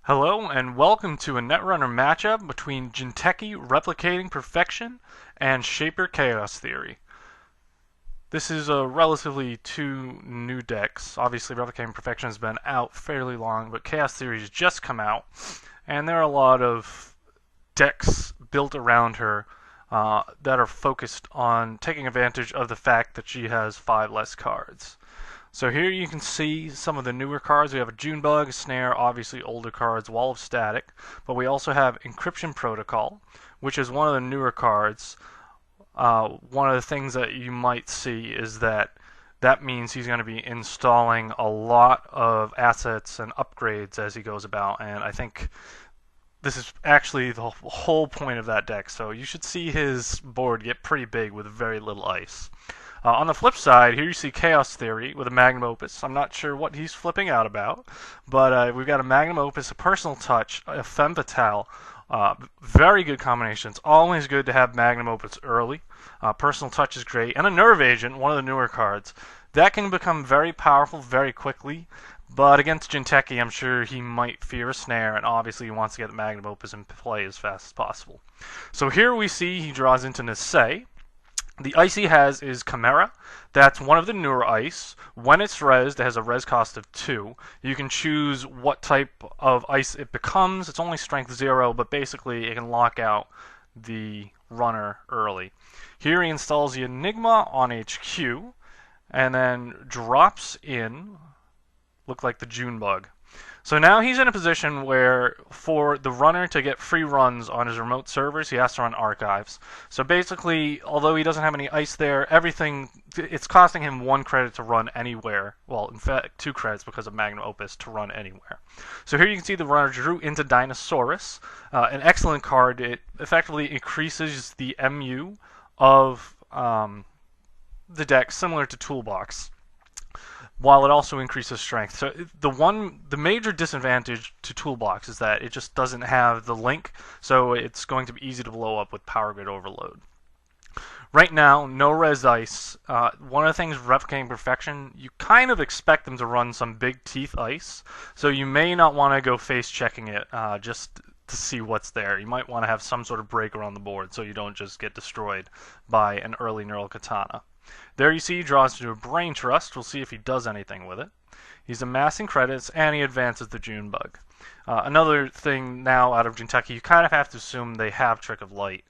Hello and welcome to a Netrunner matchup between Jinteki Replicating Perfection and Shaper Chaos Theory. This is a relatively two new decks. Obviously Replicating Perfection has been out fairly long, but Chaos Theory has just come out, and there are a lot of decks built around her that are focused on taking advantage of the fact that she has 5 less cards. So here you can see some of the newer cards. We have a Junebug, Snare, obviously older cards, Wall of Static, but we also have Encryption Protocol, which is one of the newer cards. One of the things that you might see is that means he's going to be installing a lot of assets and upgrades as he goes about, and I think this is actually the whole point of that deck, so you should see his board get pretty big with very little ice. On the flip side, here you see Chaos Theory with a Magnum Opus. I'm not sure what he's flipping out about, but we've got a Magnum Opus, a Personal Touch, a Femme Fatale. Very good combinations. Always good to have Magnum Opus early. Personal Touch is great. And a Nerve Agent, one of the newer cards. That can become very powerful very quickly, but against Jinteki, I'm sure he might fear a snare, and obviously he wants to get the Magnum Opus in play as fast as possible. So here we see he draws into Nisei. The ice he has is Chimera. That's one of the newer ice. When it's rezzed, it has a res cost of 2. You can choose what type of ice it becomes. It's only strength 0, but basically it can lock out the runner early. Here he installs the Enigma on HQ, and then drops in, look like the Junebug. So now he's in a position where for the runner to get free runs on his remote servers, he has to run archives. So basically, although he doesn't have any ice there, it's costing him 1 credit to run anywhere. Well, in fact, 2 credits because of Magnum Opus to run anywhere. So here you can see the runner drew into Dinosaurus, an excellent card. It effectively increases the MU of the deck, similar to Toolbox, while it also increases strength. So the major disadvantage to Toolbox is that it just doesn't have the link, so it's going to be easy to blow up with Power Grid Overload. Right now, no res ice. One of the things Replicating Perfection, you kind of expect them to run some big teeth ice, so you may not want to go face checking it just to see what's there. You might want to have some sort of breaker on the board so you don't just get destroyed by an early Neural Katana. There you see he draws into a Brain Trust. We'll see if he does anything with it. He's amassing credits, and he advances the Junebug. Another thing now out of Jinteki, you kind of have to assume they have Trick of Light.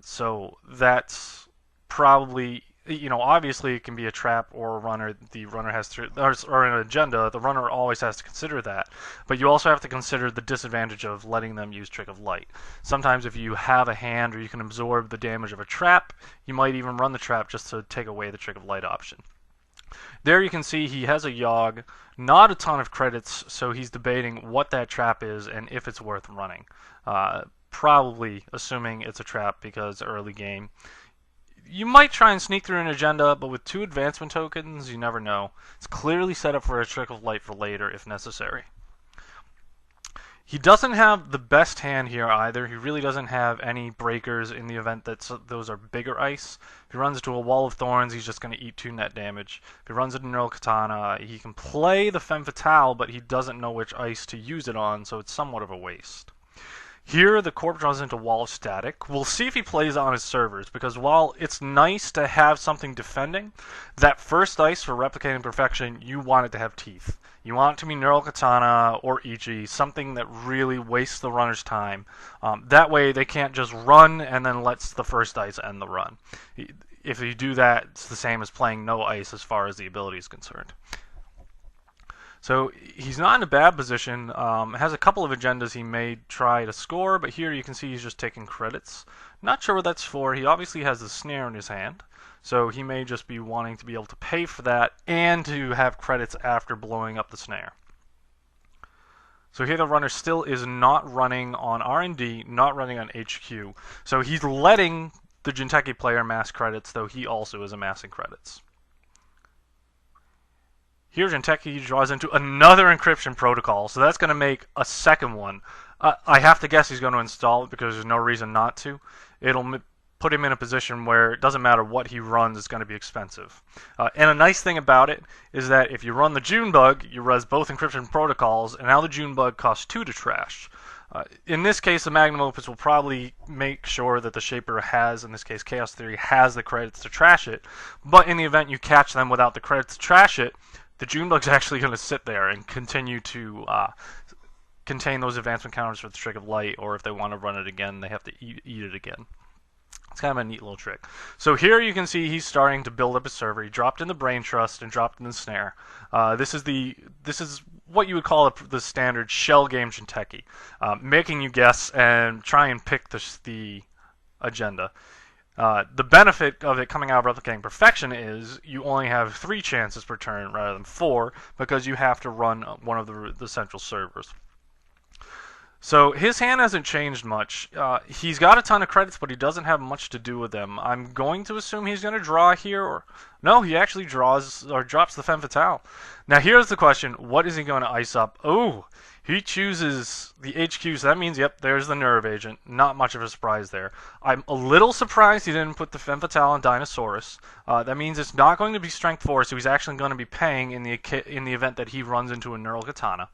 So that's probably, obviously it can be a trap or a runner. The runner has to, or an agenda. The runner always has to consider that. But you also have to consider the disadvantage of letting them use Trick of Light. Sometimes if you have a hand or you can absorb the damage of a trap, you might even run the trap just to take away the Trick of Light option. There you can see he has a Yogg, not a ton of credits, so he's debating what that trap is and if it's worth running. Probably assuming it's a trap because early game. You might try and sneak through an agenda, but with 2 advancement tokens, you never know. It's clearly set up for a Trick of Light for later if necessary. He doesn't have the best hand here either. He really doesn't have any breakers in the event that those are bigger ice. If he runs into a Wall of Thorns, he's just going to eat 2 net damage. If he runs into Neural Katana, he can play the Femme Fatale, but he doesn't know which ice to use it on, so it's somewhat of a waste. Here, the Corp draws into Wall of Static. We'll see if he plays on his servers, because while it's nice to have something defending, that first ice for Replicating Perfection, you want it to have teeth. You want it to be Neural Katana or Ichi, something that really wastes the runner's time. That way, they can't just run and then lets the first ice end the run. If you do that, it's the same as playing no ice as far as the ability is concerned. So he's not in a bad position. Has a couple of agendas he may try to score, but here you can see he's just taking credits. Not sure what that's for. He obviously has the snare in his hand, so he may just be wanting to be able to pay for that and to have credits after blowing up the snare. So here the runner still is not running on R&D, not running on HQ. So he's letting the Jinteki player amass credits, though he also is amassing credits. Here Jinteki draws into another encryption protocol, so that's going to make a second one. I have to guess he's going to install it because there's no reason not to. It'll put him in a position where it doesn't matter what he runs, it's going to be expensive. And a nice thing about it is that if you run the Junebug, you res both encryption protocols, and now the Junebug costs 2 to trash. In this case, the Magnum Opus will probably make sure that the Shaper has, in this case Chaos Theory, has the credits to trash it, but in the event you catch them without the credits to trash it, the Junebug's actually going to sit there and continue to contain those advancement counters for the Trick of Light, or if they want to run it again, they have to eat it again. It's kind of a neat little trick. So here you can see he's starting to build up his server. He dropped in the Brain Trust and dropped in the Snare. This is what you would call the standard shell game Jinteki, making you guess and try and pick the agenda. The benefit of it coming out of Replicating Perfection is you only have 3 chances per turn rather than 4 because you have to run one of the central servers. So his hand hasn't changed much. He's got a ton of credits, but he doesn't have much to do with them. I'm going to assume he's going to draw here, or no, he actually draws or drops the Femme Fatale. Now here's the question: what is he going to ice up? Oh, he chooses the HQ, so that means, yep, there's the Nerve Agent. Not much of a surprise there. I'm a little surprised he didn't put the Femme Fatale on Dinosaurus. That means it's not going to be Strength 4, so he's actually going to be paying in the event that he runs into a Neural Katana.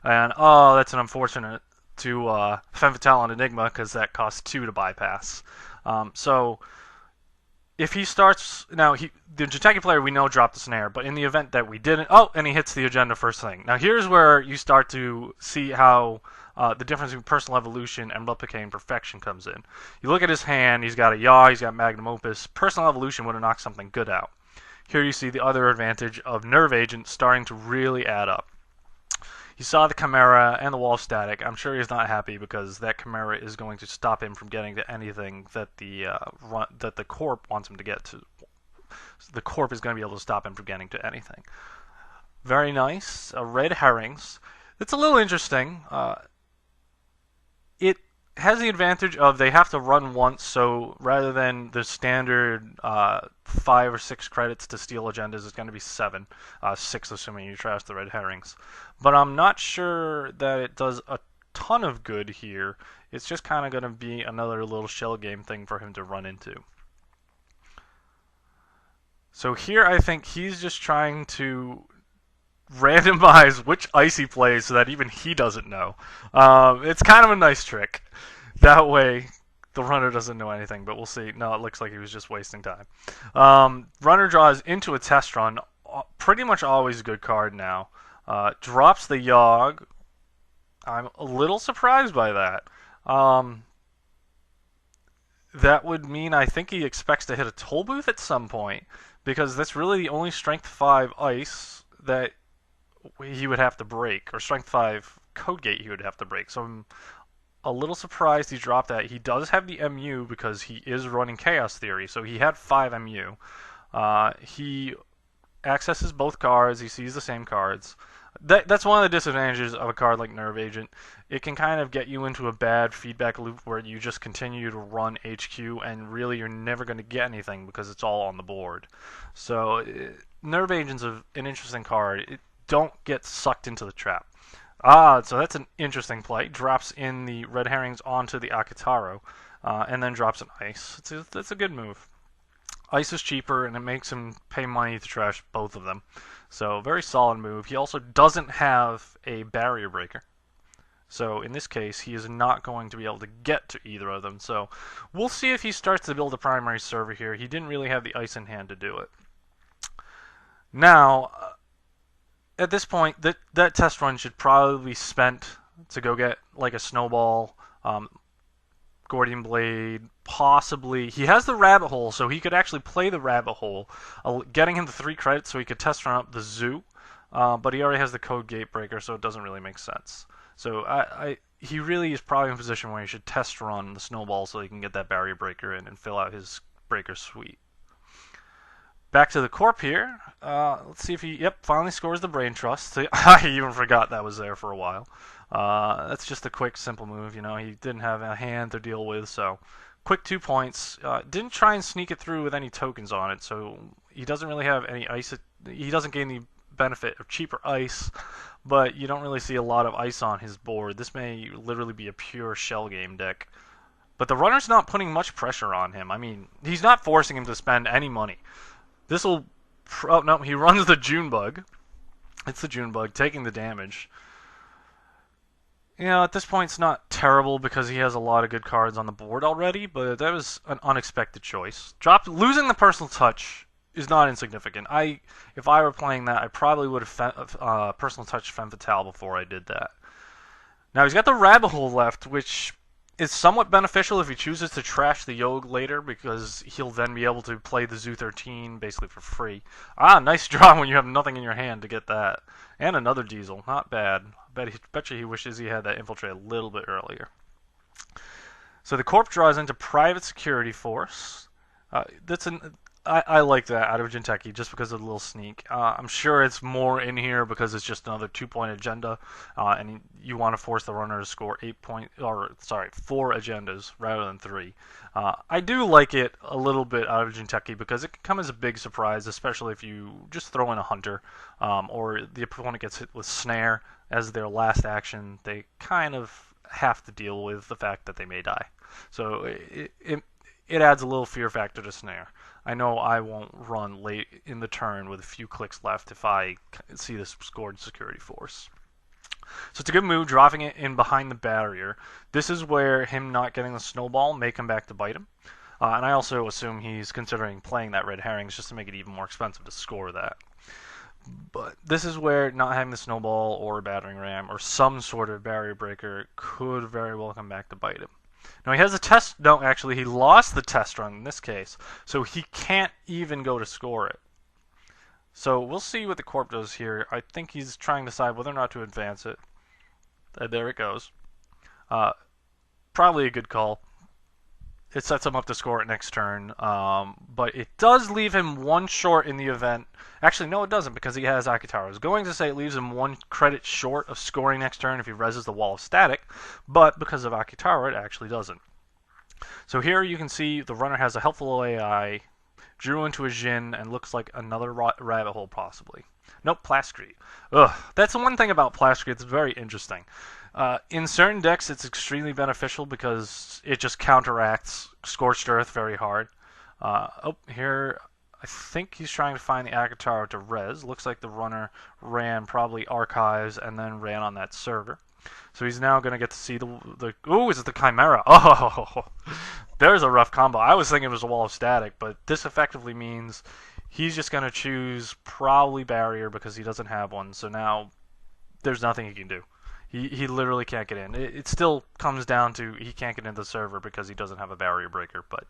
And oh, that's an unfortunate to Femme Fatale on Enigma, because that costs 2 to bypass. So if he starts now, the Jinteki player we know dropped the Snare, but in the event that we didn't, oh, and he hits the agenda first thing. Now here's where you start to see how the difference between Personal Evolution and Replicating Perfection comes in. You look at his hand; he's got a Yaw, he's got Magnum Opus. Personal Evolution would have knocked something good out. Here you see the other advantage of Nerve Agent starting to really add up. He saw the Chimera and the Wall of Static. I'm sure he's not happy because that Chimera is going to stop him from getting to anything that the Corp wants him to get to. So the Corp is going to be able to stop him from getting to anything. Very nice. Red Herrings. It's a little interesting. It has the advantage of they have to run once, so rather than the standard 5 or 6 credits to steal agendas, it's going to be 7. 6 assuming you trash the Red Herrings. But I'm not sure that it does a ton of good here. It's just kind of going to be another little shell game thing for him to run into. So here I think he's just trying to randomize which ice he plays so that even he doesn't know. It's kind of a nice trick. That way the runner doesn't know anything, but we'll see. No, it looks like he was just wasting time. Runner draws into a test run. Pretty much always a good card now. Drops the Yogg. I'm a little surprised by that. That would mean I think he expects to hit a toll booth at some point, because that's really the only Strength 5 ice that he would have to break, or Strength 5 Code Gate he would have to break. So I'm a little surprised he dropped that. He does have the MU because he is running Chaos Theory, so he had 5 MU. He accesses both cards, he sees the same cards. That's one of the disadvantages of a card like Nerve Agent. It can kind of get you into a bad feedback loop where you just continue to run HQ and really you're never going to get anything because it's all on the board. So Nerve Agent's an interesting card. Don't get sucked into the trap. So that's an interesting play. Drops in the Red Herrings onto the Akitaro, and then drops an Ice. It's a good move. Ice is cheaper, and it makes him pay money to trash both of them. So, very solid move. He also doesn't have a barrier breaker. So, in this case, he is not going to be able to get to either of them. So, we'll see if he starts to build a primary server here. He didn't really have the ice in hand to do it. Now, at this point, that test run should probably be spent to go get, like, a Snowball, Gordian Blade, possibly. He has the Rabbit Hole, so he could actually play the Rabbit Hole, getting him the 3 credits so he could test run up the Zoo, but he already has the Code Gate Breaker, so it doesn't really make sense. So he really is probably in a position where he should test run the Snowball so he can get that Barrier Breaker in and fill out his Breaker suite. Back to the Corp here. Let's see if he, finally scores the Brain Trust. I even forgot that was there for a while. That's just a quick, simple move. You know, he didn't have a hand to deal with, so quick 2 points. Didn't try and sneak it through with any tokens on it, so he doesn't really have any ice. He doesn't gain the benefit of cheaper ice, but you don't really see a lot of ice on his board. This may literally be a pure shell game deck. But the runner's not putting much pressure on him. I mean, he's not forcing him to spend any money. This will... Oh, no, he runs the June Bug. It's the June Bug taking the damage. You know, at this point, it's not terrible because he has a lot of good cards on the board already, but that was an unexpected choice. Losing the personal touch is not insignificant. If I were playing that, I probably would have personal touch Femme Fatale before I did that. Now, he's got the Rabbit Hole left, which is somewhat beneficial if he chooses to trash the Yogg later, because he'll then be able to play the Zoo 13 basically for free. Ah, nice draw when you have nothing in your hand to get that. And another Diesel, not bad. Bet you he wishes he had that infiltrate a little bit earlier. So the Corp draws into Private Security Force. I like that out of Jinteki just because of the little sneak. I'm sure it's more in here because it's just another 2-point agenda, and you want to force the runner to score 4 agendas rather than 3. I do like it a little bit out of Jinteki because it can come as a big surprise, especially if you just throw in a hunter, or the opponent gets hit with snare as their last action. They kind of have to deal with the fact that they may die. So it adds a little fear factor to snare. I know I won't run late in the turn with a few clicks left if I see this scored security force. So it's a good move, dropping it in behind the barrier. This is where him not getting the snowball may come back to bite him. And I also assume he's considering playing that red herrings just to make it even more expensive to score that. But this is where not having the snowball or a battering ram or some sort of barrier breaker could very well come back to bite him. Now he has a test. No, actually, he lost the test run in this case, so he can't even go to score it. So we'll see what the Corp does here. I think he's trying to decide whether or not to advance it. There it goes. Probably a good call. It sets him up to score it next turn, but it does leave him 1 short in the event. Actually, no, it doesn't, because he has Akitaro. I was going to say it leaves him 1 credit short of scoring next turn if he reses the Wall of Static, but because of Akitaro, it actually doesn't. So here you can see the runner has a helpful AI, drew into a Jin, and looks like another rabbit hole possibly. Nope, Plascrete. Ugh, that's the one thing about Plascrete that's very interesting. In certain decks, it's extremely beneficial because it just counteracts Scorched Earth very hard. Here, I think he's trying to find the Akitaro to res. Looks like the runner ran probably Archives and then ran on that server. So he's now going to get to see the... Ooh, is it the Chimera? Oh, there's a rough combo. I was thinking it was a Wall of Static, but this effectively means he's just going to choose probably Barrier because he doesn't have one. So now there's nothing he can do. He literally can't get in. It still comes down to he can't get into the server because he doesn't have a barrier breaker, but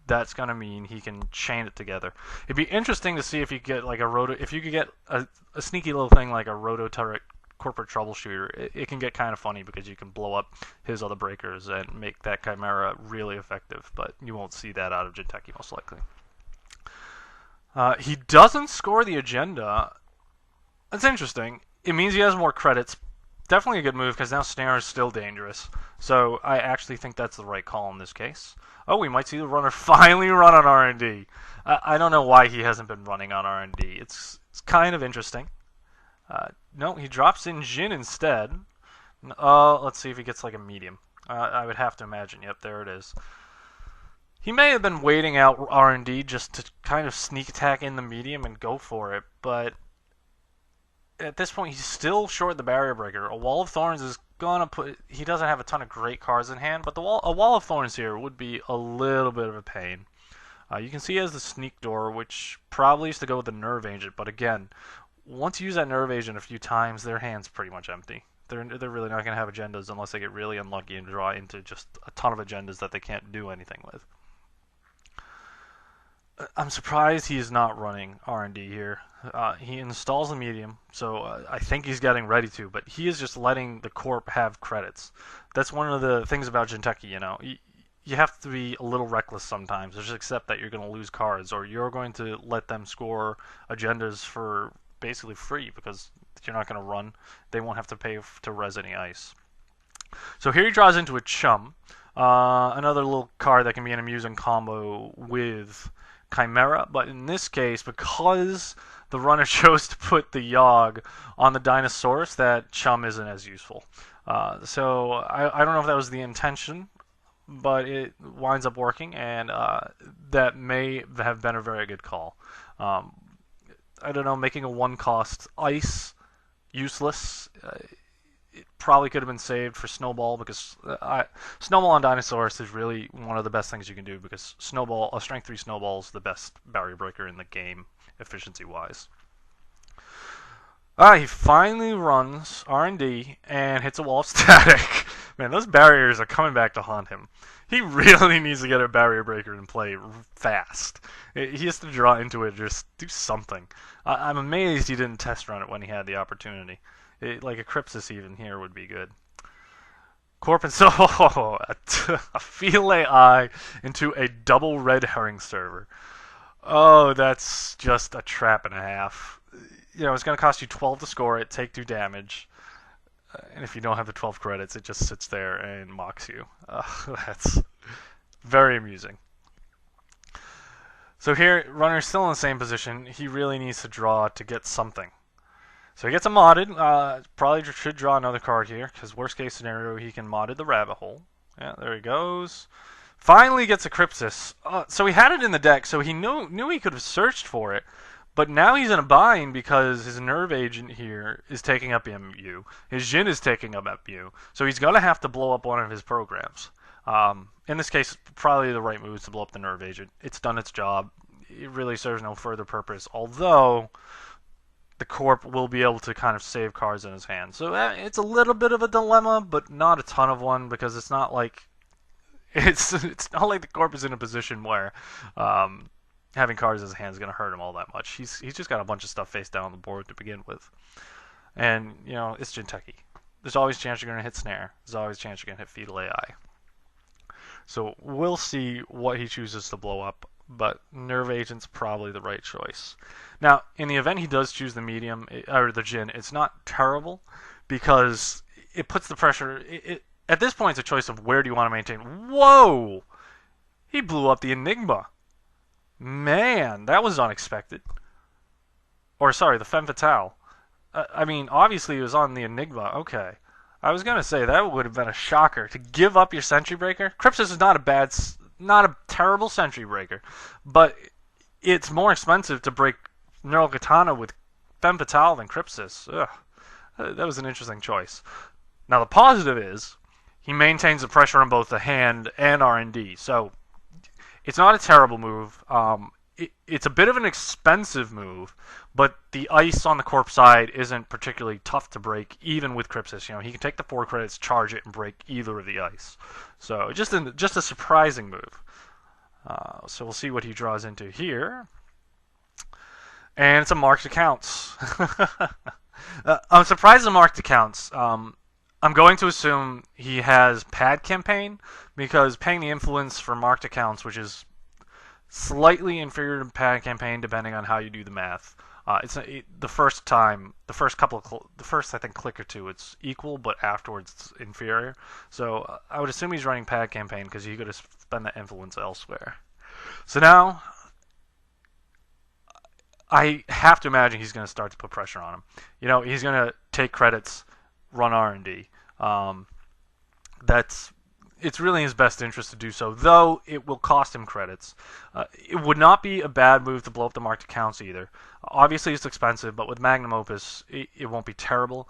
that's gonna mean he can chain it together. It'd be interesting to see if you get like if you could get a sneaky little thing like a roto turret corporate troubleshooter. It can get kind of funny because you can blow up his other breakers and make that Chimera really effective, but you won't see that out of Jinteki most likely. He doesn't score the agenda. That's interesting. It means he has more credits. Definitely a good move because now Snare is still dangerous. So I actually think that's the right call in this case. Oh, we might see the runner finally run on R&D. I don't know why he hasn't been running on R&D. It's kind of interesting. No, he drops in Jin instead. Let's see if he gets like a medium. I would have to imagine. Yep, there it is. He may have been waiting out R&D just to kind of sneak attack in the medium and go for it, but at this point, he's still short the barrier breaker. A Wall of Thorns is gonna put... He doesn't have a ton of great cards in hand, but a Wall of Thorns here would be a little bit of a pain. You can see he has the Sneak Door, which probably used to go with the Nerve Agent, but again, once you use that Nerve Agent a few times, their hand's pretty much empty. They're really not going to have agendas unless they get really unlucky and draw into just a ton of agendas that they can't do anything with. I'm surprised he is not running R&D here. He installs the medium, so I think he's getting ready to, but he is just letting the Corp have credits. That's one of the things about Jinteki, you know. You have to be a little reckless sometimes. Just accept that you're going to lose cards, or you're going to let them score agendas for basically free because you're not going to run. They won't have to pay to res any ice. So here he draws into a Chum, another little card that can be an amusing combo with Chimera, but in this case, because the runner chose to put the Yogg on the Dinosaurus, that Chum isn't as useful. So I don't know if that was the intention, but it winds up working, and that may have been a very good call. Um, I don't know, making a one-cost ice useless. It probably could have been saved for Snowball because Snowball on Dinosaurus is really one of the best things you can do because a Strength 3 Snowball is the best barrier breaker in the game, efficiency-wise. He finally runs R&D and hits a wall of static. Man, those barriers are coming back to haunt him. He really needs to get a barrier breaker in play fast. He has to draw into it, just do something. I'm amazed he didn't test run it when he had the opportunity. Like a Crypsis even here would be good. Corp and a Fetal AI into a double red herring server. Oh, that's just a trap and a half. It's going to cost you 12 to score it, take 2 damage. And if you don't have the 12 credits, it just sits there and mocks you. That's very amusing. So here, runner's still in the same position. He really needs to draw to get something. So he gets a modded. Probably should draw another card here, because worst case scenario, he can modded the rabbit hole. Yeah, there he goes. Finally gets a Crypsis. So he had it in the deck, so he knew he could have searched for it. But now he's in a bind because his Nerve Agent here is taking up MU. His Jin is taking up MU. So he's going to have to blow up one of his programs. In this case, probably the right move is to blow up the Nerve Agent. It's done its job. It really serves no further purpose. Although, the Corp will be able to kind of save cards in his hand. So it's a little bit of a dilemma, but not a ton of one because it's not like... It's not like the Corp is in a position where... having cards in his hand is going to hurt him all that much. He's just got a bunch of stuff face down on the board to begin with. And, it's Jinteki. There's always a chance you're going to hit Snare. There's always a chance you're going to hit Fetal AI. So we'll see what he chooses to blow up, but Nerve Agent's probably the right choice. Now, in the event he does choose the medium, or the Jin, it's not terrible, because it puts the pressure... At this point, it's a choice of where do you want to maintain... Whoa! He blew up the Enigma. Man, that was unexpected. Or, sorry, the Femme Fatale. I mean, obviously it was on the Enigma. Okay. I was going to say, that would have been a shocker. To give up your Sentry Breaker? Crypsis is not a terrible Sentry Breaker. But it's more expensive to break Neural Katana with Femme Fatale than Crypsis. Ugh. That was an interesting choice. Now, the positive is, he maintains the pressure on both the hand and R&D. So... it's not a terrible move. It's a bit of an expensive move, but the ice on the Corp side isn't particularly tough to break, even with Crypsis. He can take the 4 credits, charge it, and break either of the ice. So just a surprising move. So we'll see what he draws into here. And it's a marked accounts. I'm surprised the marked accounts. I'm going to assume he has Pad Campaign, because paying the influence for marked accounts, which is slightly inferior to Pad Campaign depending on how you do the math. The first I think click or two, it's equal, but afterwards it's inferior. So I would assume he's running Pad Campaign because he could have spent that influence elsewhere. So now, I have to imagine he's going to start to put pressure on him. He's going to take credits, run R&D. It's really in his best interest to do so, though it will cost him credits. It would not be a bad move to blow up the marked accounts either. Obviously, it's expensive, but with Magnum Opus, it won't be terrible.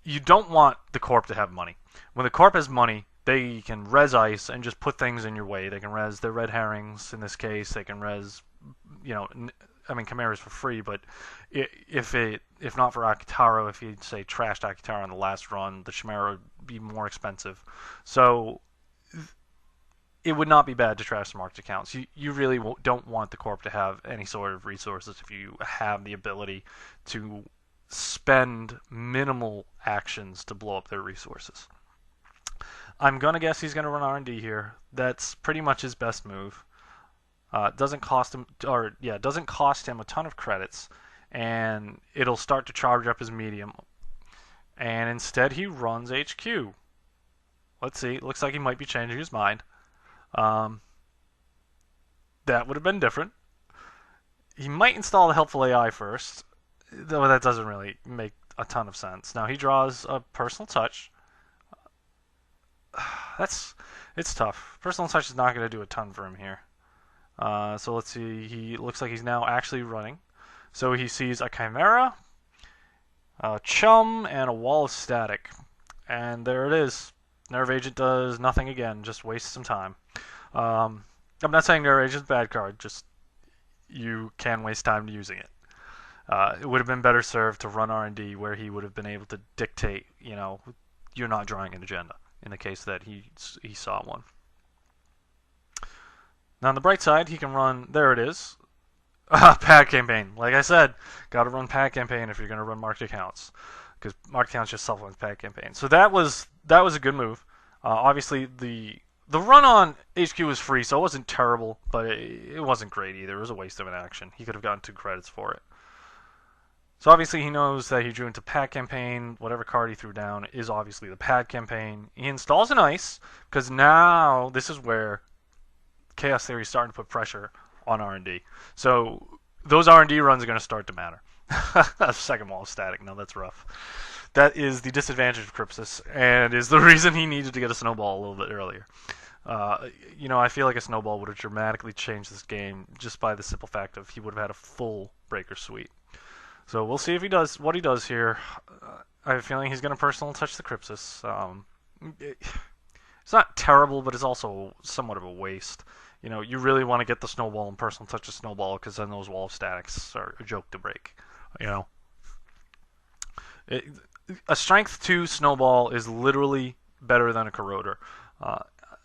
You don't want the Corp to have money. When the Corp has money, they can res ice and just put things in your way. They can res their red herrings in this case. They can res, Chimeras for free, but if not for Akitaro, if you'd say trashed Akitaro on the last run, the Chimera would be more expensive. So it would not be bad to trash the marked accounts. You really don't want the Corp to have any sort of resources if you have the ability to spend minimal actions to blow up their resources. I'm going to guess he's going to run R&D here. That's pretty much his best move. Doesn't cost him a ton of credits, and it'll start to charge up his medium. And instead he runs HQ. Let's see. Looks like he might be changing his mind. That would have been different. He might install the Helpful AI first, though that doesn't really make a ton of sense. Now he draws a Personal Touch. it's tough. Personal touch is not going to do a ton for him here. So let's see. He looks like he's now actually running. So he sees a Chimera, a Chum, and a Wall of Static. And there it is. Nerve Agent does nothing again, just wastes some time. I'm not saying Nerve Agent's a bad card, just you can waste time using it. It would have been better served to run R&D where he would have been able to dictate, you're not drawing an agenda, in the case that he saw one. Now on the bright side, he can run, there it is, Pad Campaign. Like I said, got to run Pad Campaign if you're going to run marked accounts, because marked accounts just supplements Pad Campaign. So that was a good move. Obviously, the run on HQ was free, so it wasn't terrible, but it wasn't great either. It was a waste of an action. He could have gotten 2 credits for it. So obviously he knows that he drew into Pad Campaign. Whatever card he threw down is obviously the Pad Campaign. He installs an Ice, because now this is where Chaos Theory is starting to put pressure on R&D. So those R&D runs are going to start to matter. Second Wall of Static. No, that's rough. That is the disadvantage of Crypsis, and is the reason he needed to get a Snowball a little bit earlier. I feel like a Snowball would have dramatically changed this game just by the simple fact of he would have had a full Breaker Suite. So we'll see if he does what he does here. I have a feeling he's going to personal touch the Crypsis. It's not terrible, but it's also somewhat of a waste. You really want to get the Snowball and personal touch the Snowball, because then those Wall of Statics are a joke to break. A Strength 2 Snowball is literally better than a Corroder.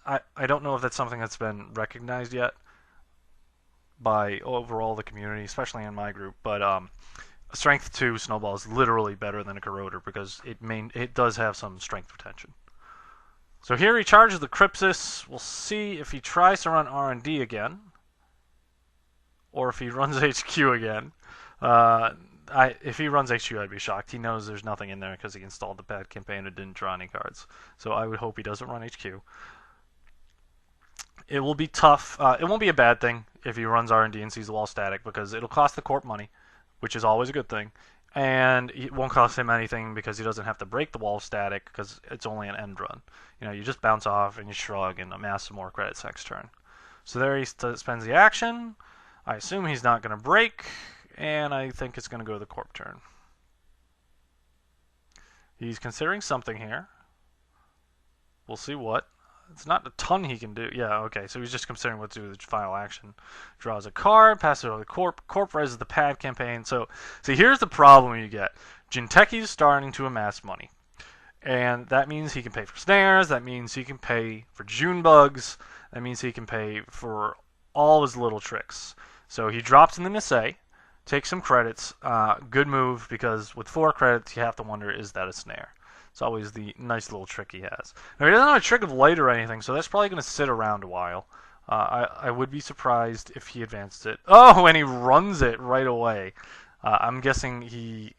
I don't know if that's something that's been recognized yet by overall the community, especially in my group, but a Strength 2 Snowball is literally better than a Corroder because it does have some strength retention. So here he charges the Crypsis. We'll see if he tries to run R&D again, or if he runs HQ again. If he runs HQ, I'd be shocked. He knows there's nothing in there because he installed the Pad Campaign and didn't draw any cards. So I would hope he doesn't run HQ. It will be tough. It won't be a bad thing if he runs R&D and sees the Wall Static, because it'll cost the Corp money, which is always a good thing. And it won't cost him anything because he doesn't have to break the Wall Static, because it's only an end run. You just bounce off and you shrug and amass some more credits next turn. So there he spends the action. I assume he's not going to break, and I think it's going to go to the Corp turn. He's considering something here. We'll see what. It's not a ton he can do. Yeah, okay, so he's just considering what to do with the final action. Draws a card, passes it over to the Corp. Corp raises the Pad Campaign. So, see, here's the problem you get. Jinteki's starting to amass money. And that means he can pay for snares. That means he can pay for June bugs. That means he can pay for all his little tricks. So he drops in the Nisei, takes some credits. Good move, because with 4 credits, you have to wonder, is that a snare? It's always the nice little trick he has. Now, he doesn't have a trick of light or anything, so that's probably going to sit around a while. I would be surprised if he advanced it. Oh, and he runs it right away. I'm guessing he...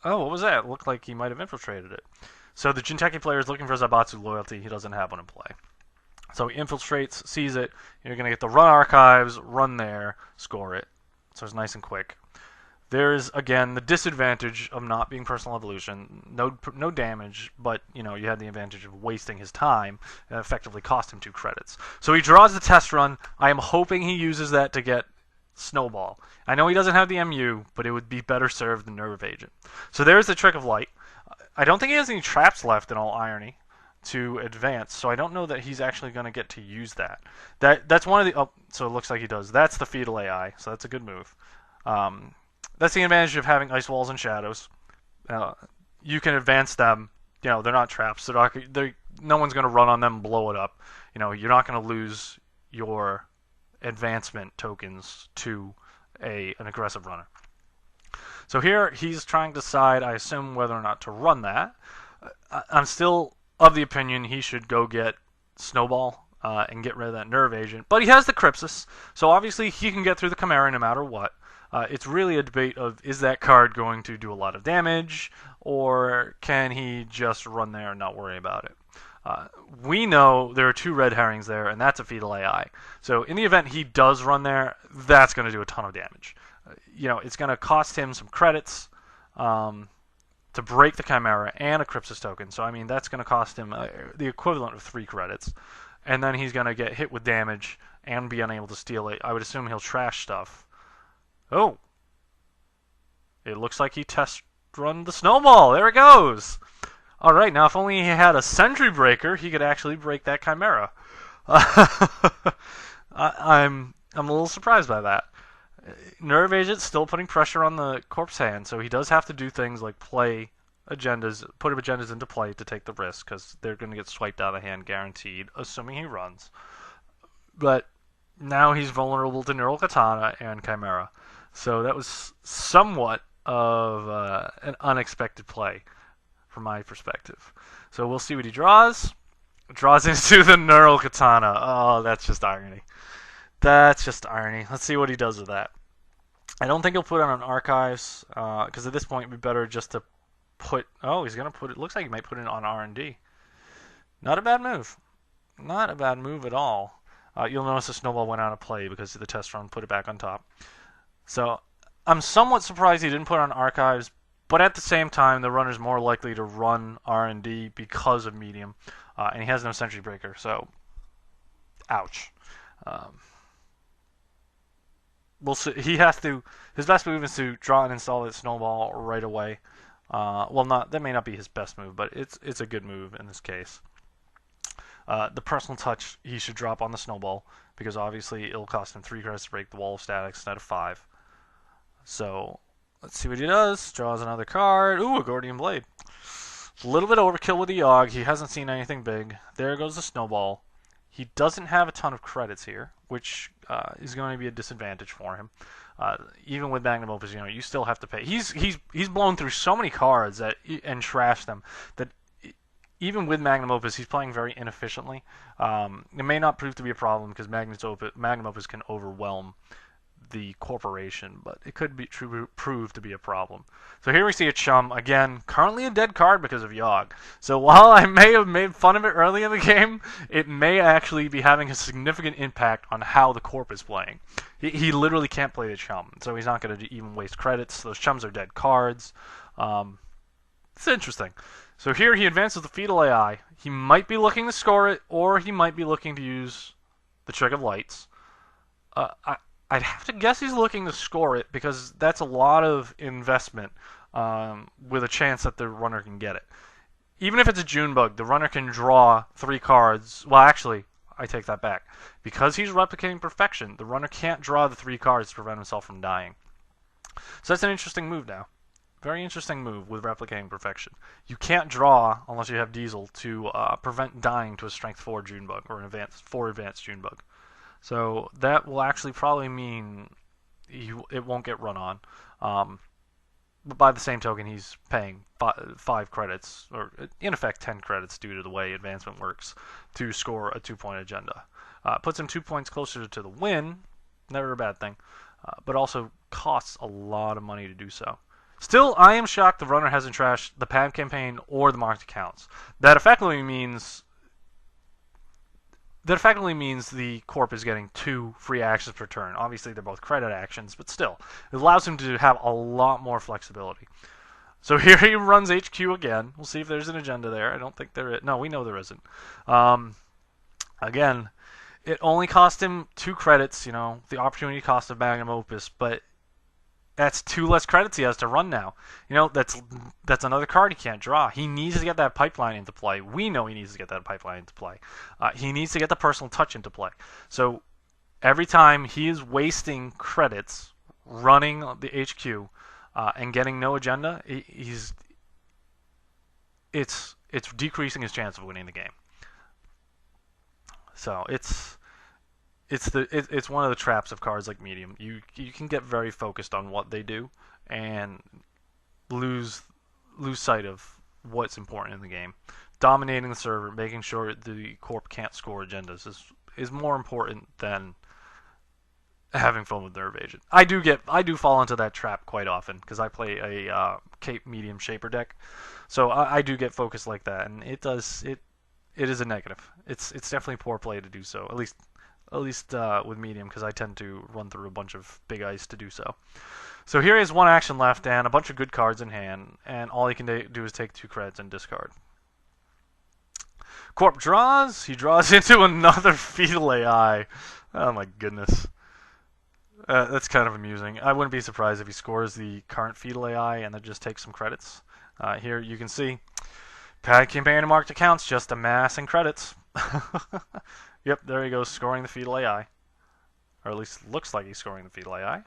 Oh, what was that? It looked like he might have infiltrated it. So the Jinteki player is looking for Zaibatsu loyalty. He doesn't have one in play. So he infiltrates, sees it. You're going to get the run archives, run there, score it. So it's nice and quick. There's, again, the disadvantage of not being personal evolution. No damage, but, you had the advantage of wasting his time and effectively cost him 2 credits. So he draws the test run. I am hoping he uses that to get Snowball. I know he doesn't have the MU, but it would be better served than Nerve Agent. So there's the Trick of Light. I don't think he has any traps left, in all irony, to advance, so I don't know that he's actually going to get to use that. That's one of the... Oh, so it looks like he does. That's the Fetal AI, so that's a good move. That's the advantage of having Ice Walls and Shadows. You can advance them. They're not traps. No one's going to run on them and blow it up. You're not going to lose your advancement tokens to an aggressive runner. So here he's trying to decide, I assume, whether or not to run that. I'm still of the opinion he should go get Snowball and get rid of that Nerve Agent. But he has the Crypsis, so obviously he can get through the Chimera no matter what. It's really a debate of, is that card going to do a lot of damage, or can he just run there and not worry about it? We know there are 2 red herrings there, and that's a Fetal AI. So in the event he does run there, that's going to do a ton of damage. It's going to cost him some credits, to break the Chimera and a Crypsis token. So I mean that's going to cost him the equivalent of 3 credits, and then he's going to get hit with damage and be unable to steal it. I would assume he'll trash stuff. Oh, it looks like he test run the snowball. There it goes. All right, now if only he had a Sentry Breaker, he could actually break that Chimera. I'm a little surprised by that. Nerve Agent's still putting pressure on the corpse hand, so he does have to do things like play agendas, put agendas into play to take the risk, because they're going to get swiped out of the hand guaranteed, assuming he runs. But now he's vulnerable to Neural Katana and Chimera, so that was somewhat of an unexpected play from my perspective. So we'll see what he draws. Draws into the Neural Katana. Oh, that's just irony. That's just irony. Let's see what he does with that. I don't think he'll put it on Archives, because at this point it'd be better just to put... Oh, he's going to put it... Looks like he might put it on R&D. Not a bad move. Not a bad move at all. You'll notice the snowball went out of play because the test run put it back on top. So I'm somewhat surprised he didn't put it on Archives, but at the same time, the runner's more likely to run R&D because of Medium, and he has no Sentry Breaker, so ouch. We'll see. He has to. His best move is to draw and install that snowball right away. That may not be his best move, but it's a good move in this case. The personal touch he should drop on the snowball, because obviously it'll cost him 3 credits to break the wall of statics instead of 5. So let's see what he does. Draws another card. Ooh, a Gordian Blade. A little bit overkill with the Yogg. He hasn't seen anything big. There goes the snowball. He doesn't have a ton of credits here, which is going to be a disadvantage for him. Even with Magnum Opus, you still have to pay. He's blown through so many cards and trashed them that even with Magnum Opus, he's playing very inefficiently. It may not prove to be a problem because Magnum Opus can overwhelm the corporation, but it could be prove to be a problem. So here we see a Chum, again, currently a dead card because of Yogg. So while I may have made fun of it early in the game, it may actually be having a significant impact on how the corp is playing. He literally can't play the Chum, so he's not going to even waste credits. Those Chums are dead cards. It's interesting. So here he advances the Fetal AI. He might be looking to score it, or he might be looking to use the Trick of Lights. I'd have to guess he's looking to score it because that's a lot of investment with a chance that the runner can get it. Even if it's a Junebug, the runner can draw 3 cards. Well, actually, I take that back. Because he's replicating Perfection, the runner can't draw the 3 cards to prevent himself from dying. So that's an interesting move now. Very interesting move with replicating Perfection. You can't draw, unless you have Diesel, to prevent dying to a Strength 4 Junebug or an advanced 4 advanced Junebug. So that will actually probably mean it won't get run on. But by the same token, he's paying 5 credits, or in effect 10 credits due to the way advancement works, to score a 2-point agenda. Puts him 2 points closer to the win, never a bad thing, but also costs a lot of money to do so. Still, I am shocked the runner hasn't trashed the PAM campaign or the marked accounts. That effectively means the corp is getting 2 free actions per turn. Obviously, they're both credit actions, but still, it allows him to have a lot more flexibility. So here he runs HQ again. We'll see if there's an agenda there. I don't think there is. No, we know there isn't. Again, it only cost him 2 credits, the opportunity cost of Magnum Opus, but that's 2 less credits he has to run now. That's another card he can't draw. He needs to get that pipeline into play. We know he needs to get that pipeline into play. He needs to get the personal touch into play. So every time he is wasting credits running the HQ and getting no agenda, it's decreasing his chance of winning the game. So it's one of the traps of cards like Medium. You can get very focused on what they do and lose sight of what's important in the game. Dominating the server, making sure the corp can't score agendas is more important than having fun with Nerve Agent. I do fall into that trap quite often because I play a Cape Medium Shaper deck, so I do get focused like that, and it is a negative. It's definitely poor play to do so. At least At least with medium, because I tend to run through a bunch of big ice to do so. So here he has one action left and a bunch of good cards in hand, and all he can do is take 2 credits and discard. Corp draws. He draws into another fetal AI. Oh my goodness. That's kind of amusing. I wouldn't be surprised if he scores the current fetal AI and then just takes some credits. Here you can see, pad campaign and marked accounts, just amassing credits. Yep, there he goes, scoring the fetal AI. Or at least looks like he's scoring the fetal AI.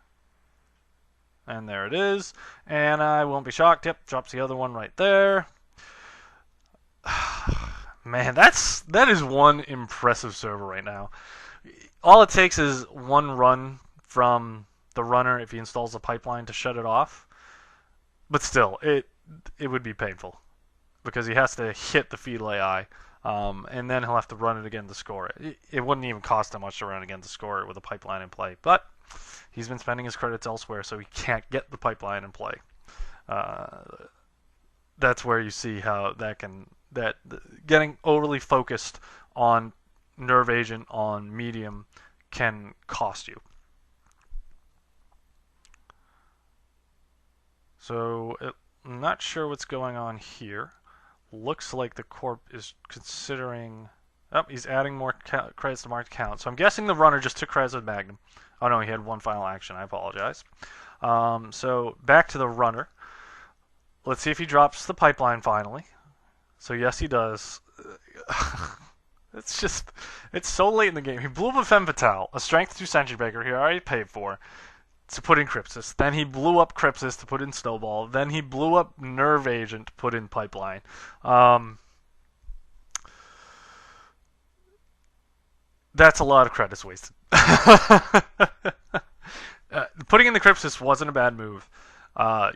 And there it is. And I won't be shocked. Yep, drops the other one right there. Man, that is one impressive server right now. All it takes is one run from the runner if he installs a pipeline to shut it off. But still, it would be painful because he has to hit the fetal AI, and then he'll have to run it again to score it. It wouldn't even cost him much to run again to score it with a pipeline in play. But he's been spending his credits elsewhere, so he can't get the pipeline in play. That's where you see how getting overly focused on nerve agent on medium can cost you. So I'm not sure what's going on here. Looks like the corp is considering. Oh, he's adding more credits to marked count. So I'm guessing the runner just took credits with Magnum. Oh no, he had one final action. I apologize. So back to the runner. Let's see if he drops the pipeline finally. So yes, he does. It's so late in the game. He blew up a Femme Fatale, a Strength 2 Sentry Breaker he already paid for, to put in Crypsis. Then he blew up Crypsis to put in Snowball. Then he blew up Nerve Agent to put in Pipeline. That's a lot of credits wasted. Putting in the Crypsis wasn't a bad move.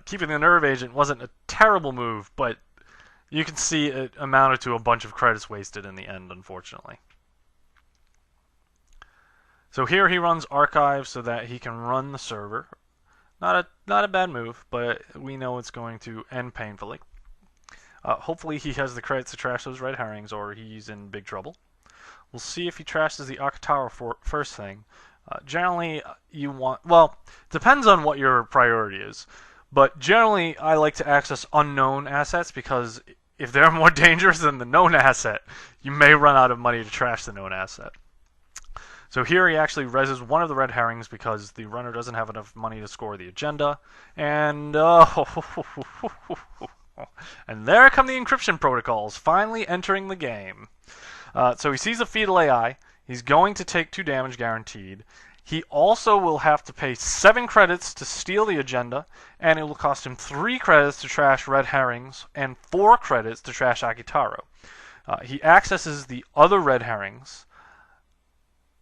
Keeping the Nerve Agent wasn't a terrible move, but you can see it amounted to a bunch of credits wasted in the end, unfortunately. So here he runs Archive so that he can run the server. Not a bad move, but we know it's going to end painfully. Hopefully he has the credits to trash those red herrings, or he's in big trouble. We'll see if he trashes the Akatara first thing. Generally, you want... Well, depends on what your priority is. But generally, I like to access unknown assets because if they're more dangerous than the known asset, you may run out of money to trash the known asset. So here he actually reses one of the red herrings because the runner doesn't have enough money to score the agenda. And and there come the encryption protocols, finally entering the game. So he sees a fetal AI. He's going to take 2 damage guaranteed. He also will have to pay 7 credits to steal the agenda, and it will cost him 3 credits to trash red herrings and 4 credits to trash Akitaro. He accesses the other red herrings.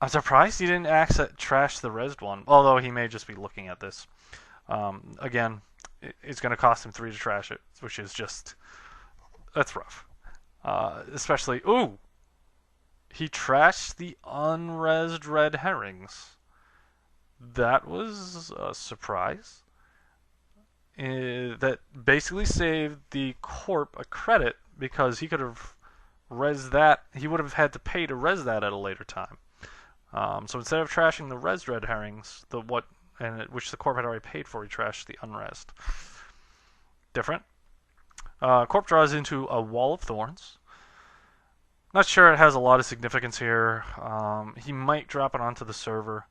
I'm surprised he didn't trash the resed one, although he may just be looking at this. Again, it's going to cost him 3 to trash it, which is just... That's rough. Especially... Ooh! He trashed the unresed red herrings. That was a surprise. That basically saved the corp a credit because he could have res that. He would have had to pay to res that at a later time. So instead of trashing the res red herrings, which the corp had already paid for, he trashed the unresed. Different. Corp draws into a Wall of Thorns. Not sure it has a lot of significance here. He might drop it onto the server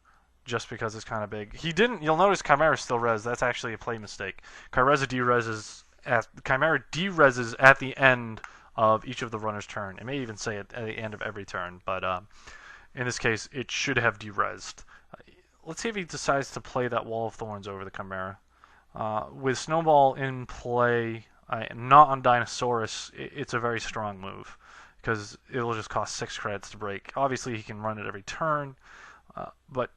just because it's kind of big. He didn't. You'll notice Chimera still res. That's actually a play mistake. Chimera dereses at the end of each of the runner's turn. It may even say it at the end of every turn, but in this case, it should have deresed. Let's see if he decides to play that Wall of Thorns over the Chimera. With Snowball in play, not on Dinosaurus, it's a very strong move because it'll just cost 6 credits to break. Obviously, he can run it every turn, but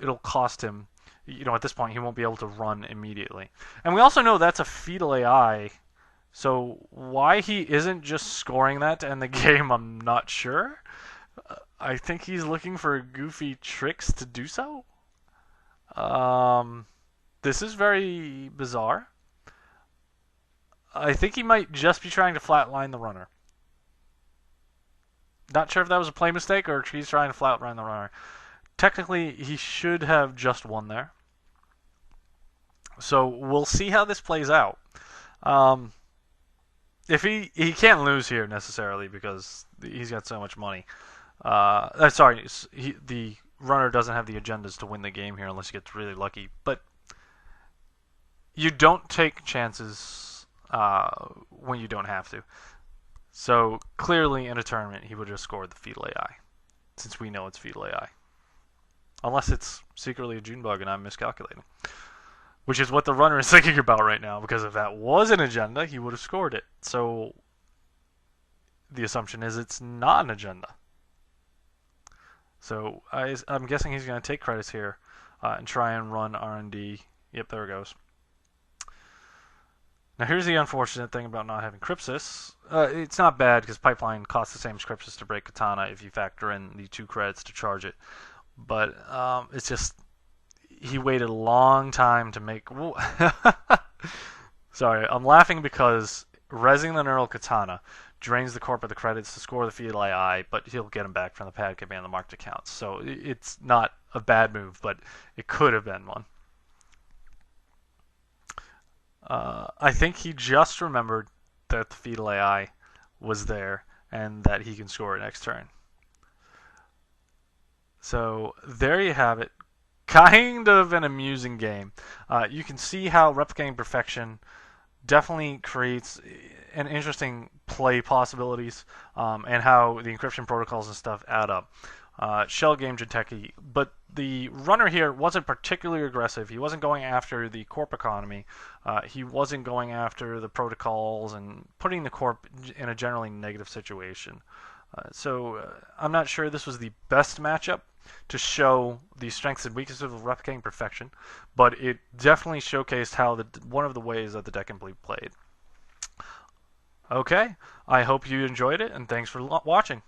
it'll cost him. At this point, he won't be able to run immediately. And we also know that's a fetal AI, so why he isn't just scoring that to end the game, I'm not sure. I think he's looking for goofy tricks to do so. This is very bizarre. I think he might just be trying to flatline the runner. Not sure if that was a play mistake or if he's trying to flat run the runner. Technically, he should have just won there. So we'll see how this plays out. If he can't lose here necessarily because he's got so much money. Sorry, the runner doesn't have the agendas to win the game here unless he gets really lucky. But you don't take chances when you don't have to. So clearly in a tournament he would have scored the fetal AI, since we know it's fetal AI. Unless it's secretly a June bug and I'm miscalculating. Which is what the runner is thinking about right now, because if that was an agenda, he would have scored it. So the assumption is it's not an agenda. So I'm guessing he's going to take credits here and try and run R&D. Yep, there it goes. Now here's the unfortunate thing about not having Crypsis. It's not bad because Pipeline costs the same as Crypsis to break Katana if you factor in the 2 credits to charge it. But it's just... he waited a long time to make... Sorry, I'm laughing because rezzing the Neural Katana drains the corp of the credits to score the fetal AI, but he'll get them back from the pad command and the marked accounts. So it's not a bad move, but it could have been one. I think he just remembered that the fetal AI was there and that he can score it next turn. So there you have it. Kind of an amusing game. You can see how replicating perfection definitely creates an interesting play possibilities, and how the encryption protocols and stuff add up. Shell game Jinteki, but the runner here wasn't particularly aggressive. He wasn't going after the corp economy. He wasn't going after the protocols and putting the corp in a generally negative situation. So I'm not sure this was the best matchup to show the strengths and weaknesses of replicating perfection, but it definitely showcased how one of the ways that the deck can be played. Okay, I hope you enjoyed it, and thanks for watching.